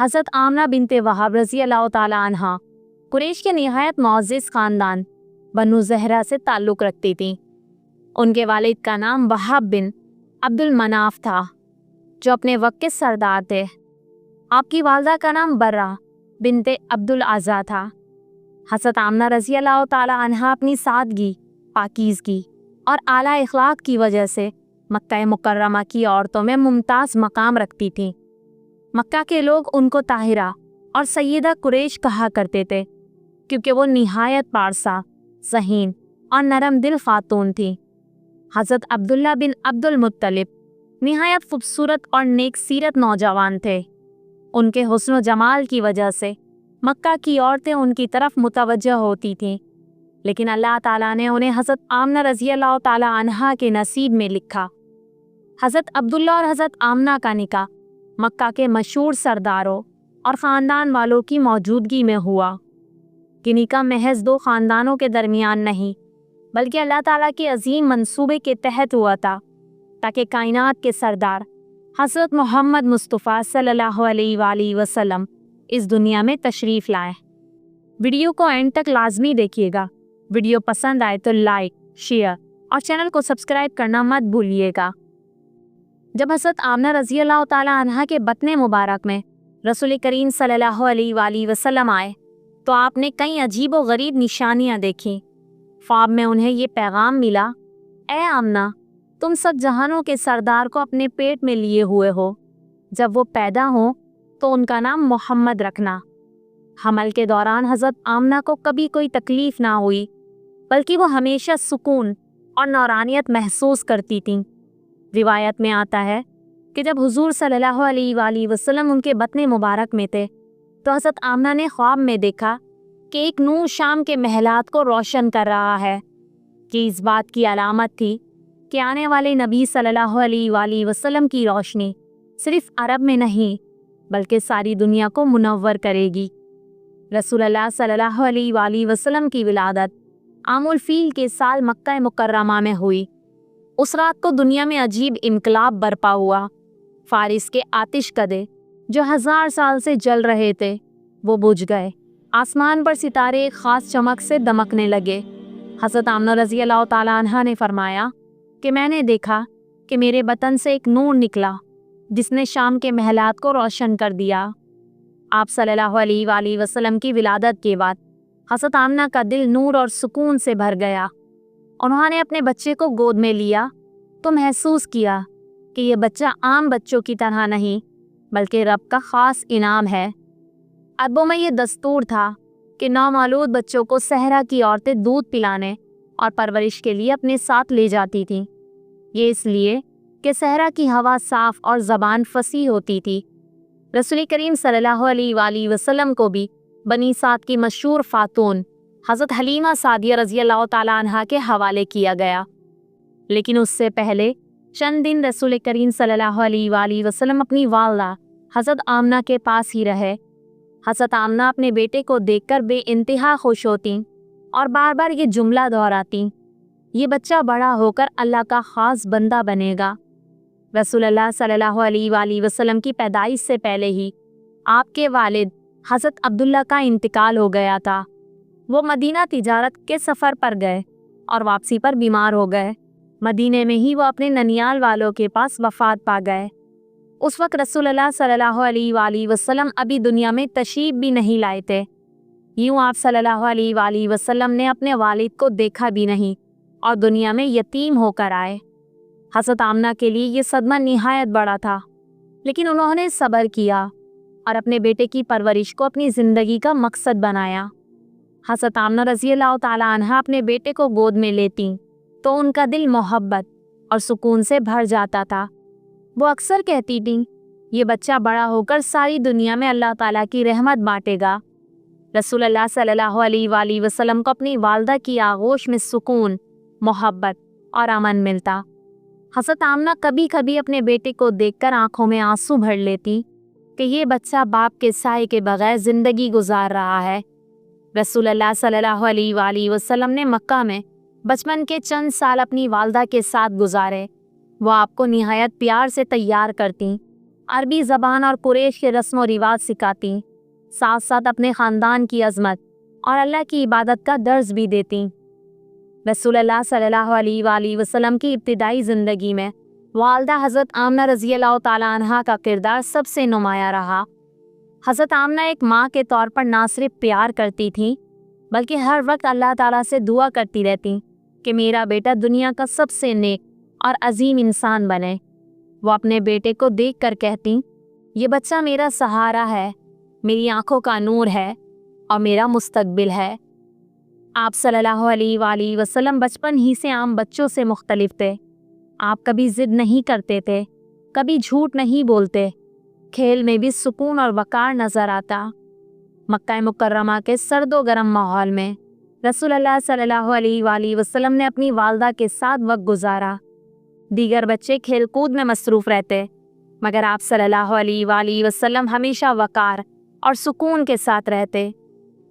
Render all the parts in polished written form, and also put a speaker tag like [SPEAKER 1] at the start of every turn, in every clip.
[SPEAKER 1] حضرت آمنہ بنت وہب رضی اللہ تعالیٰ عنہا قریش کے نہایت معزز خاندان بنو زہرہ سے تعلق رکھتی تھیں۔ ان کے والد کا نام وہب بن عبد المناف تھا جو اپنے وقت کے سردار تھے۔ آپ کی والدہ کا نام برہ بنت عبد العزیٰ تھا۔ حضرت آمنہ رضی اللہ تعالیٰ عنہا اپنی سادگی، پاکیزگی اور اعلیٰ اخلاق کی وجہ سے مکہ مکرمہ کی عورتوں میں ممتاز مقام رکھتی تھیں۔ مکہ کے لوگ ان کو طاہرہ اور سیدہ قریش کہا کرتے تھے کیونکہ وہ نہایت پارسا، ذہین اور نرم دل خاتون تھیں۔ حضرت عبداللہ بن عبد المطلب نہایت خوبصورت اور نیک سیرت نوجوان تھے۔ ان کے حسن و جمال کی وجہ سے مکہ کی عورتیں ان کی طرف متوجہ ہوتی تھیں، لیکن اللہ تعالیٰ نے انہیں حضرت آمنہ رضی اللہ تعالیٰ عنہا کے نصیب میں لکھا۔ حضرت عبداللہ اور حضرت آمنہ کا نکاح مکہ کے مشہور سرداروں اور خاندان والوں کی موجودگی میں ہوا۔ کہ نکاح محض دو خاندانوں کے درمیان نہیں بلکہ اللہ تعالیٰ کے عظیم منصوبے کے تحت ہوا تھا تاکہ کائنات کے سردار حضرت محمد مصطفیٰ صلی اللہ علیہ وآلہ وسلم اس دنیا میں تشریف لائیں۔ ویڈیو کو اینڈ تک لازمی دیکھیے گا۔ ویڈیو پسند آئے تو لائک، شیئر اور چینل کو سبسکرائب کرنا مت بھولیے گا۔ جب حضرت آمنہ رضی اللہ تعالیٰ عنہا کے بطن مبارک میں رسول کریم صلی اللہ علیہ وآلہ وسلم آئے تو آپ نے کئی عجیب و غریب نشانیاں دیکھیں۔ خواب میں انہیں یہ پیغام ملا، اے آمنہ، تم سب جہانوں کے سردار کو اپنے پیٹ میں لیے ہوئے ہو۔ جب وہ پیدا ہوں تو ان کا نام محمد رکھنا۔ حمل کے دوران حضرت آمنہ کو کبھی کوئی تکلیف نہ ہوئی بلکہ وہ ہمیشہ سکون اور نورانیت محسوس کرتی تھیں۔ روایت میں آتا ہے کہ جب حضور صلی اللہ علیہ وآلہ وسلم ان کے بطن مبارک میں تھے تو حضرت آمنہ نے خواب میں دیکھا کہ ایک نور شام کے محلات کو روشن کر رہا ہے، کہ اس بات کی علامت تھی کہ آنے والے نبی صلی اللہ علیہ وآلہ وسلم کی روشنی صرف عرب میں نہیں بلکہ ساری دنیا کو منور کرے گی۔ رسول اللہ صلی اللہ علیہ وآلہ وسلم کی ولادت عام الفیل کے سال مکہ مکرمہ میں ہوئی۔ اس رات کو دنیا میں عجیب انقلاب برپا ہوا۔ فارس کے آتش کدے جو 1000 سال سے جل رہے تھے وہ بجھ گئے۔ آسمان پر ستارے ایک خاص چمک سے دمکنے لگے۔ حضرت آمنہ رضی اللہ تعالیٰ عنہا نے فرمایا کہ میں نے دیکھا کہ میرے بطن سے ایک نور نکلا جس نے شام کے محلات کو روشن کر دیا۔ آپ صلی اللہ علیہ وآلہ وسلم کی ولادت کے بعد حضرت آمنہ کا دل نور اور سکون سے بھر گیا۔ انہوں نے اپنے بچے کو گود میں لیا تو محسوس کیا کہ یہ بچہ عام بچوں کی طرح نہیں بلکہ رب کا خاص انعام ہے۔ عربوں میں یہ دستور تھا کہ نومولود بچوں کو صحرا کی عورتیں دودھ پلانے اور پرورش کے لیے اپنے ساتھ لے جاتی تھیں۔ یہ اس لیے کہ صحرا کی ہوا صاف اور زبان فصیح ہوتی تھی۔ رسول کریم صلی اللہ علیہ وآلہ وسلم کو بھی بنی سعد کی مشہور خاتون حضرت حلیمہ سعدیہ رضی اللہ تعالیٰ عنہا کے حوالے کیا گیا، لیکن اس سے پہلے چند دن رسول کریم صلی اللہ علیہ وآلہ وسلم اپنی والدہ حضرت آمنہ کے پاس ہی رہے۔ حضرت آمنہ اپنے بیٹے کو دیکھ کر بے انتہا خوش ہوتیں اور بار بار یہ جملہ دہراتیں، یہ بچہ بڑا ہو کر اللہ کا خاص بندہ بنے گا۔ رسول اللہ صلی اللہ علیہ وآلہ وسلم کی پیدائش سے پہلے ہی آپ کے والد حضرت عبداللہ کا انتقال ہو گیا تھا۔ وہ مدینہ تجارت کے سفر پر گئے اور واپسی پر بیمار ہو گئے۔ مدینے میں ہی وہ اپنے ننیال والوں کے پاس وفات پا گئے۔ اس وقت رسول اللہ صلی اللہ علیہ وآلہ وسلم ابھی دنیا میں تشریف بھی نہیں لائے تھے۔ یوں آپ صلی اللہ علیہ وآلہ وسلم نے اپنے والد کو دیکھا بھی نہیں اور دنیا میں یتیم ہو کر آئے۔ حضرت آمنہ کے لیے یہ صدمہ نہایت بڑا تھا، لیکن انہوں نے صبر کیا اور اپنے بیٹے کی پرورش کو اپنی زندگی کا مقصد بنایا۔ حضرت آمنہ رضی اللہ تعالیٰ عنہا اپنے بیٹے کو گود میں لیتیں تو ان کا دل محبت اور سکون سے بھر جاتا تھا۔ وہ اکثر کہتی تھیں، یہ بچہ بڑا ہو کر ساری دنیا میں اللہ تعالیٰ کی رحمت بانٹے گا۔ رسول اللہ صلی اللہ علیہ وآلہ وسلم کو اپنی والدہ کی آغوش میں سکون، محبت اور امن ملتا۔ حضرت آمنہ کبھی کبھی اپنے بیٹے کو دیکھ کر آنکھوں میں آنسو بھر لیتی کہ یہ بچہ باپ کے سائے کے بغیر زندگی گزار رہا ہے۔ رسول اللہ صلی اللہ علیہ وآلہ وسلم نے مکہ میں بچپن کے چند سال اپنی والدہ کے ساتھ گزارے۔ وہ آپ کو نہایت پیار سے تیار کرتیں عربی زبان اور قریش کے رسم و رواج سکھاتیں، ساتھ ساتھ اپنے خاندان کی عظمت اور اللہ کی عبادت کا درس بھی دیتیں۔ رسول اللہ صلی اللہ علیہ وآلہ وسلم کی ابتدائی زندگی میں والدہ حضرت آمنہ رضی اللہ تعالیٰ عنہا کا کردار سب سے نمایاں رہا۔ حضرت آمنہ ایک ماں کے طور پر نہ صرف پیار کرتی تھیں بلکہ ہر وقت اللہ تعالیٰ سے دعا کرتی رہتیں کہ میرا بیٹا دنیا کا سب سے نیک اور عظیم انسان بنے۔ وہ اپنے بیٹے کو دیکھ کر کہتیں، یہ بچہ میرا سہارا ہے، میری آنکھوں کا نور ہے اور میرا مستقبل ہے۔ آپ صلی اللہ علیہ وآلہ وسلم بچپن ہی سے عام بچوں سے مختلف تھے۔ آپ کبھی ضد نہیں کرتے تھے، کبھی جھوٹ نہیں بولتے، کھیل میں بھی سکون اور وقار نظر آتا۔ مکہ مکرمہ کے سرد و گرم ماحول میں رسول اللہ صلی اللہ علیہ وآلہ وسلم نے اپنی والدہ کے ساتھ وقت گزارا۔ دیگر بچے کھیل کود میں مصروف رہتے مگر آپ صلی اللہ علیہ وآلہ وسلم ہمیشہ وقار اور سکون کے ساتھ رہتے۔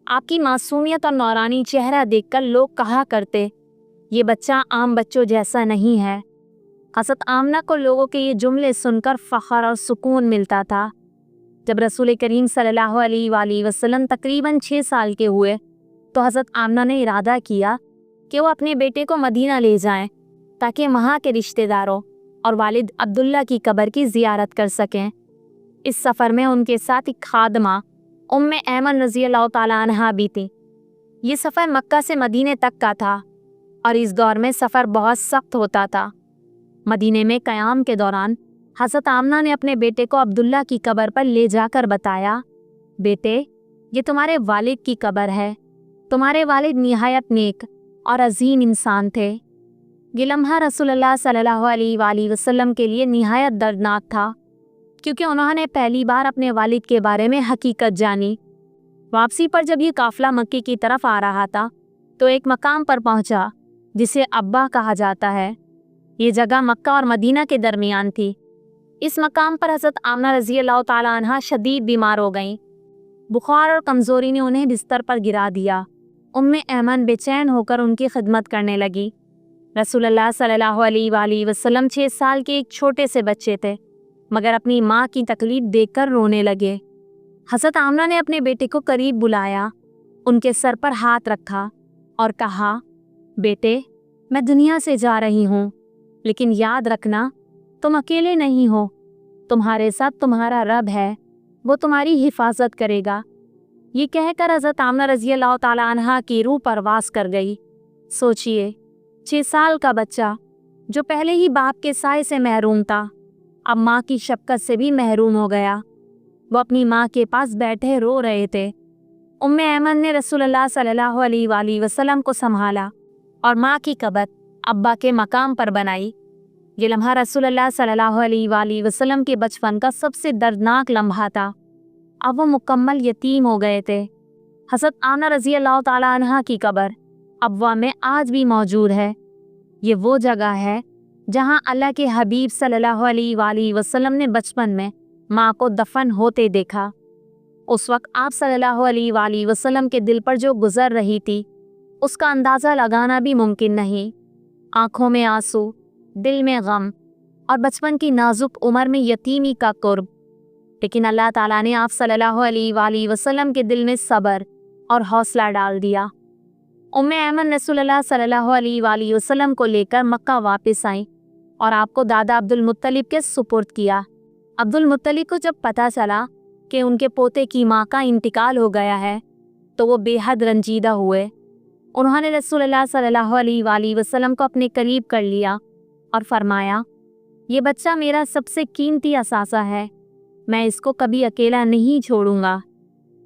[SPEAKER 1] آپ کی معصومیت اور نورانی چہرہ دیکھ کر لوگ کہا کرتے، یہ بچہ عام بچوں جیسا نہیں ہے۔ حضرت آمنہ کو لوگوں کے یہ جملے سن کر فخر اور سکون ملتا تھا۔ جب رسول کریم صلی اللہ علیہ وآلہ وسلم تقریباً 6 سال کے ہوئے تو حضرت آمنہ نے ارادہ کیا کہ وہ اپنے بیٹے کو مدینہ لے جائیں تاکہ وہاں کے رشتہ داروں اور والد عبداللہ کی قبر کی زیارت کر سکیں۔ اس سفر میں ان کے ساتھ ایک خادمہ ام ایمن رضی اللہ تعالیٰ عنہا بھی تھی۔ یہ سفر مکہ سے مدینے تک کا تھا اور اس دور میں سفر بہت سخت ہوتا تھا۔ مدینے میں قیام کے دوران حضرت آمنہ نے اپنے بیٹے کو عبداللہ کی قبر پر لے جا کر بتایا، بیٹے یہ تمہارے والد کی قبر ہے، تمہارے والد نہایت نیک اور عظیم انسان تھے۔ یہ لمحہ رسول اللہ صلی اللہ علیہ وآلہ وسلم کے لیے نہایت دردناک تھا کیونکہ انہوں نے پہلی بار اپنے والد کے بارے میں حقیقت جانی۔ واپسی پر جب یہ قافلہ مکے کی طرف آ رہا تھا تو ایک مقام پر پہنچا جسے ابا کہا جاتا ہے۔ یہ جگہ مکہ اور مدینہ کے درمیان تھی۔ اس مقام پر حضرت آمنہ رضی اللہ تعالیٰ عنہا شدید بیمار ہو گئیں۔ بخار اور کمزوری نے انہیں بستر پر گرا دیا۔ ام ایمن بے چین ہو کر ان کی خدمت کرنے لگی۔ رسول اللہ صلی اللہ علیہ وآلہ وسلم 6 سال کے ایک چھوٹے سے بچے تھے مگر اپنی ماں کی تکلیف دیکھ کر رونے لگے۔ حضرت آمنہ نے اپنے بیٹے کو قریب بلایا، ان کے سر پر ہاتھ رکھا اور کہا، بیٹے میں دنیا سے جا رہی ہوں لیکن یاد رکھنا تم اکیلے نہیں ہو، تمہارے ساتھ تمہارا رب ہے، وہ تمہاری حفاظت کرے گا۔ یہ کہہ کر حضرت آمنہ رضی اللہ تعالیٰ عنہا کی روح پرواز کر گئی۔ سوچئے 6 سال کا بچہ جو پہلے ہی باپ کے سائے سے محروم تھا اب ماں کی شفقت سے بھی محروم ہو گیا۔ وہ اپنی ماں کے پاس بیٹھے رو رہے تھے۔ ام ایمن نے رسول اللہ صلی اللہ علیہ وآلہ وسلم کو سنبھالا اور ماں کی قبر ابا کے مقام پر بنائی۔ یہ لمحہ رسول اللہ صلی اللہ علیہ وآلہ وسلم کے بچپن کا سب سے دردناک لمحہ تھا۔ اب وہ مکمل یتیم ہو گئے تھے۔ حضرت آمنہ رضی اللہ تعالیٰ عنہا کی قبر ابوا میں آج بھی موجود ہے۔ یہ وہ جگہ ہے جہاں اللہ کے حبیب صلی اللہ علیہ وآلہ وسلم نے بچپن میں ماں کو دفن ہوتے دیکھا۔ اس وقت آپ صلی اللہ علیہ وآلہ وسلم کے دل پر جو گزر رہی تھی اس کا اندازہ لگانا بھی ممکن نہیں۔ آنکھوں میں آنسو، دل میں غم اور بچپن کی نازک عمر میں یتیمی کا قرب، لیکن اللہ تعالیٰ نے آپ صلی اللہ علیہ وآلہ وسلم کے دل میں صبر اور حوصلہ ڈال دیا۔ ام ایمن رسول اللہ صلی اللہ علیہ وآلہ وسلم کو لے کر مکہ واپس آئیں اور آپ کو دادا عبد المطلب کے سپرد کیا۔ عبد المطلب کو جب پتہ چلا کہ ان کے پوتے کی ماں کا انتقال ہو گیا ہے تو وہ بے حد رنجیدہ ہوئے۔ انہوں نے رسول اللہ صلی اللہ علیہ وآلہ وسلم کو اپنے قریب کر لیا اور فرمایا، یہ بچہ میرا سب سے قیمتی اثاثہ ہے، میں اس کو کبھی اکیلا نہیں چھوڑوں گا۔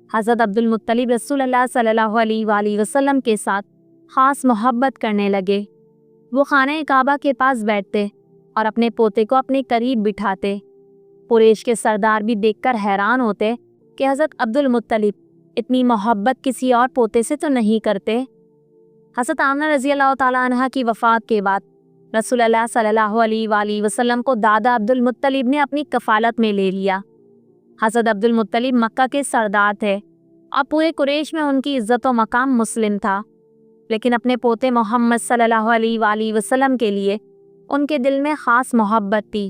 [SPEAKER 1] حضرت عبد المطلب رسول اللہ صلی اللہ علیہ وآلہ وسلم کے ساتھ خاص محبت کرنے لگے۔ وہ خانہ کعبہ کے پاس بیٹھتے اور اپنے پوتے کو اپنے قریب بٹھاتے۔ قریش کے سردار بھی دیکھ کر حیران ہوتے کہ حضرت عبد المطلب اتنی محبت کسی اور پوتے سے تو نہیں کرتے۔ حضرت آمنہ رضی اللہ تعالیٰ عنہا کی وفات کے بعد رسول اللہ صلی اللہ علیہ وآلہ وسلم کو دادا عبد المطلب نے اپنی کفالت میں لے لیا۔ حضرت عبد المطلب مکہ کے سردار تھے اور پورے قریش میں ان کی عزت و مقام مسلم تھا، لیکن اپنے پوتے محمد صلی اللہ علیہ وآلہ وسلم کے لیے ان کے دل میں خاص محبت تھی۔